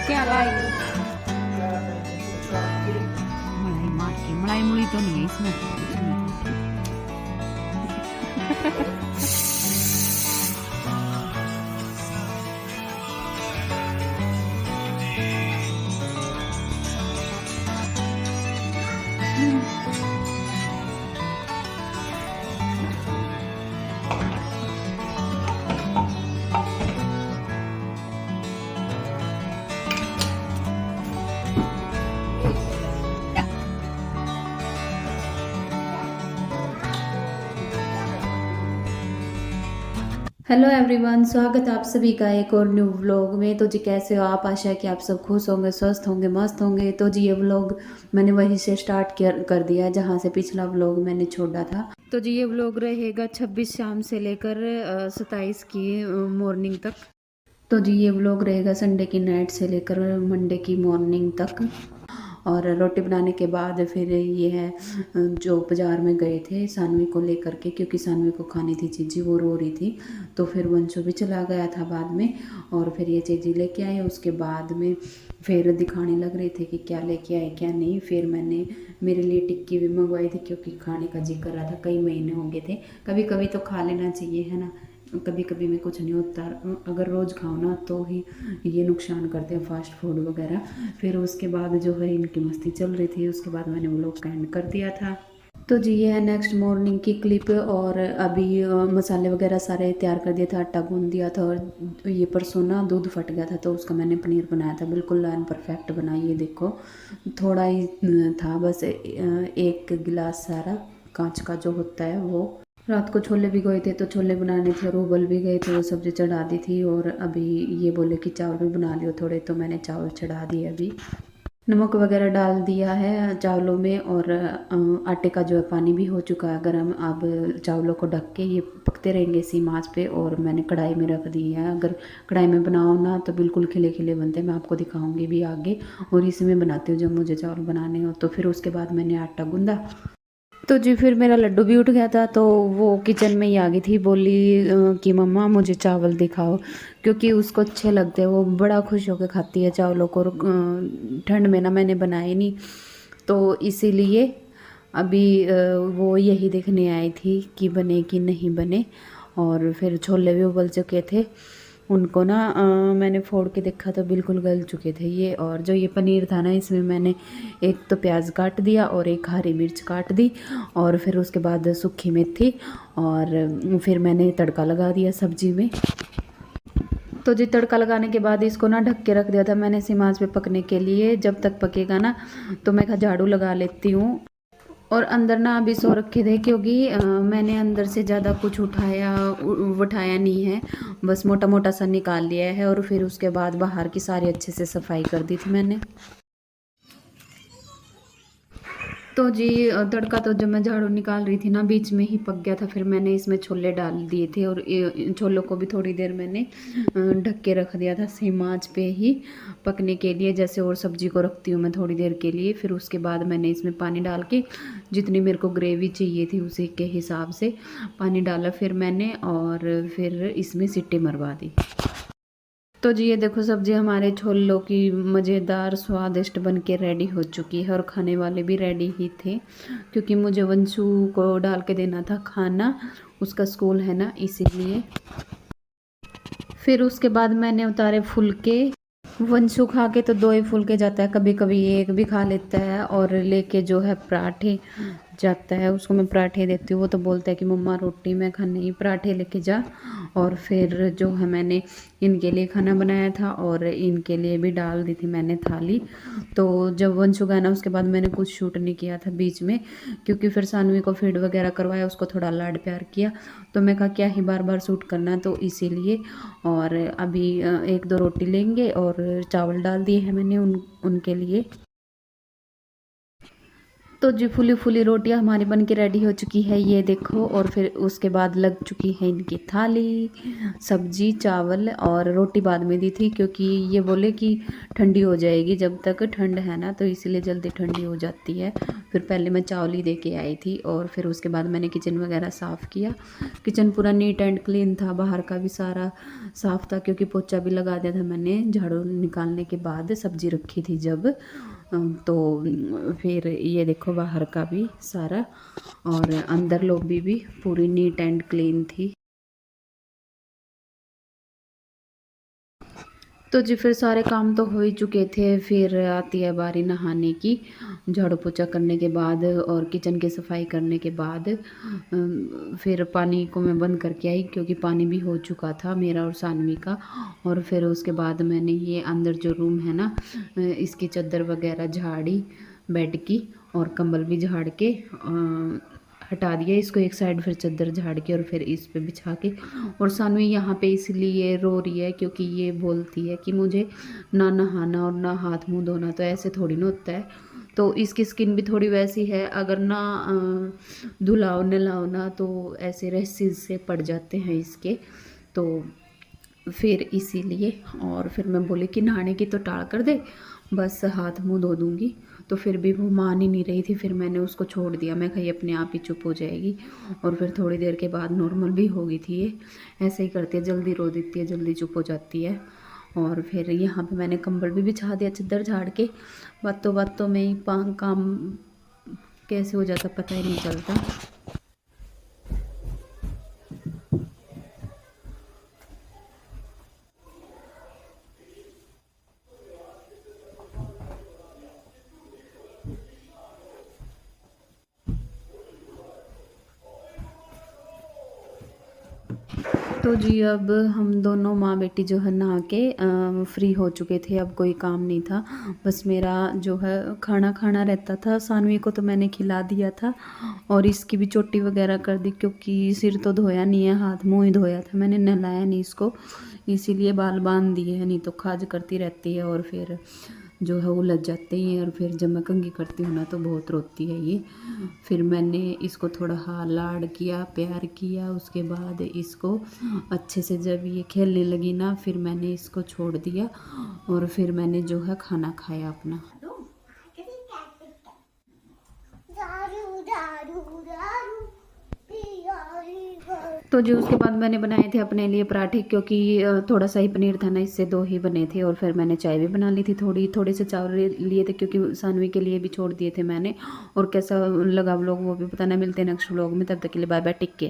क्या लाई? मलाई मार के, मलाई मुली तो नहीं है इसमें। हेलो एवरीवन, स्वागत है आप सभी का एक और न्यू व्लॉग में। तो जी कैसे हो आप? आशा है कि आप सब खुश होंगे, स्वस्थ होंगे, मस्त होंगे। तो जी ये व्लॉग मैंने वहीं से स्टार्ट कर दिया है जहाँ से पिछला व्लॉग मैंने छोड़ा था। तो जी ये व्लॉग रहेगा 26 शाम से लेकर 27 की मॉर्निंग तक। तो जी ये व्लॉग रहेगा संडे की नाइट से लेकर मंडे की मॉर्निंग तक। और रोटी बनाने के बाद फिर ये है जो बाज़ार में गए थे सानवी को लेकर के, क्योंकि सानवी को खानी थी चीज़ी, वो रो रही थी। तो फिर वंशु भी चला गया था बाद में, और फिर ये चीज़ी लेके आए। उसके बाद में फिर दिखाने लग रहे थे कि क्या लेके आए क्या नहीं। फिर मैंने मेरे लिए टिक्की भी मंगवाई थी, क्योंकि खाने का जी कर रहा था, कई महीने हो गए थे। कभी कभी तो खा लेना चाहिए, है ना। कभी कभी में कुछ नहीं होता, अगर रोज़ खाओ ना तो ही ये नुकसान करते हैं फास्ट फूड वगैरह। फिर उसके बाद जो है इनकी मस्ती चल रही थी, उसके बाद मैंने व्लॉग का एंड कर दिया था। तो जी ये है नेक्स्ट मॉर्निंग की क्लिप। और अभी मसाले वगैरह सारे तैयार कर दिया था, आटा गूंद दिया था। और ये परसों ना दूध फट गया था, तो उसका मैंने पनीर बनाया था, बिल्कुल लाइन परफेक्ट बनाई। ये देखो थोड़ा ही था बस, एक गिलास सारा कांच का जो होता है वो। रात को छोले भिगोए थे, तो छोले बनाने थे, और उबल भी गए थे, वो सब्जी चढ़ा दी थी। और अभी ये बोले कि चावल भी बना लियो थोड़े, तो मैंने चावल चढ़ा दिए। अभी नमक वगैरह डाल दिया है चावलों में, और आटे का जो है पानी भी हो चुका है गर्म। अब चावलों को ढक के ये पकते रहेंगे इसी आंच पे। और मैंने कढ़ाई में रख दी है। अगर कढ़ाई में बनाओ ना तो बिल्कुल खिले खिले बनते हैं, मैं आपको दिखाऊंगी भी आगे। और इसी में बनाती हूँ जब मुझे चावल बनाने हो। तो फिर उसके बाद मैंने आटा गूंदा। तो जी फिर मेरा लड्डू भी उठ गया था, तो वो किचन में ही आ गई थी, बोली कि मम्मा मुझे चावल दिखाओ, क्योंकि उसको अच्छे लगते हैं, वो बड़ा खुश होकर खाती है चावलों को। ठंड में ना मैंने बनाए नहीं, तो इसीलिए अभी वो यही देखने आई थी कि बने कि नहीं बने। और फिर छोले भी उबल चुके थे, उनको ना मैंने फोड़ के देखा तो बिल्कुल गल चुके थे ये। और जो ये पनीर था ना, इसमें मैंने एक तो प्याज काट दिया और एक हरी मिर्च काट दी, और फिर उसके बाद सूखी मेथी, और फिर मैंने तड़का लगा दिया सब्जी में। तो जी तड़का लगाने के बाद इसको ना ढक के रख दिया था मैंने सिम आंच पे पकने के लिए। जब तक पकेगा ना तो मैं झाड़ू लगा लेती हूँ। और अंदर ना अभी सो रखे थे, क्योंकि मैंने अंदर से ज़्यादा कुछ उठाया नहीं है, बस मोटा मोटा सा निकाल लिया है। और फिर उसके बाद बाहर की सारी अच्छे से सफाई कर दी थी मैंने। तो जी तड़का तो जब मैं झाड़ू निकाल रही थी ना, बीच में ही पक गया था। फिर मैंने इसमें छोले डाल दिए थे, और इन छोलों को भी थोड़ी देर मैंने ढक के रख दिया था सेम आंच पे ही पकने के लिए, जैसे और सब्जी को रखती हूँ मैं थोड़ी देर के लिए। फिर उसके बाद मैंने इसमें पानी डाल के जितनी मेरे को ग्रेवी चाहिए थी उसी के हिसाब से पानी डाला फिर मैंने, और फिर इसमें सीटी मरवा दी। तो जी ये देखो सब्जी हमारे छोलों की मज़ेदार स्वादिष्ट बन के रेडी हो चुकी है, और खाने वाले भी रेडी ही थे, क्योंकि मुझे वंशु को डाल के देना था खाना, उसका स्कूल है ना, इसीलिए। फिर उसके बाद मैंने उतारे फुलके। वंशु खा के तो दो ही फुलके जाता है, कभी कभी एक भी खा लेता है। और लेके जो है पराठे जाता है, उसको मैं पराठे देती हूँ, वो तो बोलता है कि मम्मा रोटी मैं खानी नहीं, पराठे लेके जा। और फिर जो है मैंने इनके लिए खाना बनाया था, और इनके लिए भी डाल दी थी मैंने थाली। तो जब वंशु गया ना उसके बाद मैंने कुछ शूट नहीं किया था बीच में, क्योंकि फिर सानवी को फीड वगैरह करवाया, उसको थोड़ा लाड प्यार किया। तो मैं कहा क्या ही बार बार शूट करना, तो इसीलिए। और अभी एक दो रोटी लेंगे, और चावल डाल दिए हैं मैंने उनके लिए। तो जी फुली फुली रोटियां हमारी बन के रेडी हो चुकी है, ये देखो। और फिर उसके बाद लग चुकी है इनकी थाली, सब्जी चावल और रोटी बाद में दी थी क्योंकि ये बोले कि ठंडी हो जाएगी, जब तक ठंड है ना तो इसीलिए जल्दी ठंडी हो जाती है। फिर पहले मैं चावल ही दे के आई थी और फिर उसके बाद मैंने किचन वगैरह साफ़ किया। किचन पूरा नीट एंड क्लीन था, बाहर का भी सारा साफ़ था क्योंकि पोछा भी लगा दिया था मैंने झाड़ू निकालने के बाद, सब्जी रखी थी जब। तो फिर ये देखो बाहर का भी सारा, और अंदर लॉबी भी पूरी नीट एंड क्लीन थी। तो जी फिर सारे काम तो हो ही चुके थे, फिर आती है बारी नहाने की। झाड़ू पोछा करने के बाद और किचन की सफाई करने के बाद फिर पानी को मैं बंद करके आई क्योंकि पानी भी हो चुका था मेरा और सानवी का। और फिर उसके बाद मैंने ये अंदर जो रूम है ना, इसकी चादर वगैरह झाड़ी, बेड की और कंबल भी झाड़ के हटा दिया इसको एक साइड, फिर चादर झाड़ के और फिर इस पे बिछा के। और सानवी यहाँ पे इसलिए रो रही है क्योंकि ये बोलती है कि मुझे ना नहाना और ना हाथ मुंह धोना, तो ऐसे थोड़ी ना होता है। तो इसकी स्किन भी थोड़ी वैसी है, अगर ना धुलाओ नलाओ ना तो ऐसे रैसेस से पड़ जाते हैं इसके, तो फिर इसीलिए। और फिर मैं बोली कि नहाने की तो टाल कर दे, बस हाथ मुंह धो दूँगी। तो फिर भी वो मान ही नहीं रही थी, फिर मैंने उसको छोड़ दिया। मैं कही अपने आप ही चुप हो जाएगी और फिर थोड़ी देर के बाद नॉर्मल भी हो गई थी। ये ऐसे ही करती है, जल्दी रो देती है, जल्दी चुप हो जाती है। और फिर यहाँ पे मैंने कंबल भी बिछा दिया चादर झाड़ के। बातों में ही काम कैसे हो जाता पता ही नहीं चलता। तो जी अब हम दोनों माँ बेटी जो है नहा के फ्री हो चुके थे, अब कोई काम नहीं था। बस मेरा जो है खाना खाना रहता था। सानवी को तो मैंने खिला दिया था और इसकी भी चोटी वगैरह कर दी क्योंकि सिर तो धोया नहीं है, हाथ मुँह ही धोया था मैंने, नहलाया नहीं इसको, इसीलिए बाल बांध दिए हैं, नहीं तो खाज करती रहती है और फिर जो है वो लग जाते हैं। और फिर जब मैं कंघी करती हूँ ना तो बहुत रोती है ये। फिर मैंने इसको थोड़ा लाड किया, प्यार किया, उसके बाद इसको अच्छे से जब ये खेलने लगी ना फिर मैंने इसको छोड़ दिया और फिर मैंने जो है खाना खाया अपना। तो जो उसके बाद मैंने बनाए थे अपने लिए पराठे क्योंकि थोड़ा सा ही पनीर था ना, इससे 2 ही बने थे। और फिर मैंने चाय भी बना ली थी, थोड़े से चावल लिए थे क्योंकि सानवी के लिए भी छोड़ दिए थे मैंने। और कैसा लगा व्लॉग वो भी बताना, मिलते हैं नेक्स्ट व्लॉग में, तब तक के लिए बाय बाय, टेक केयर।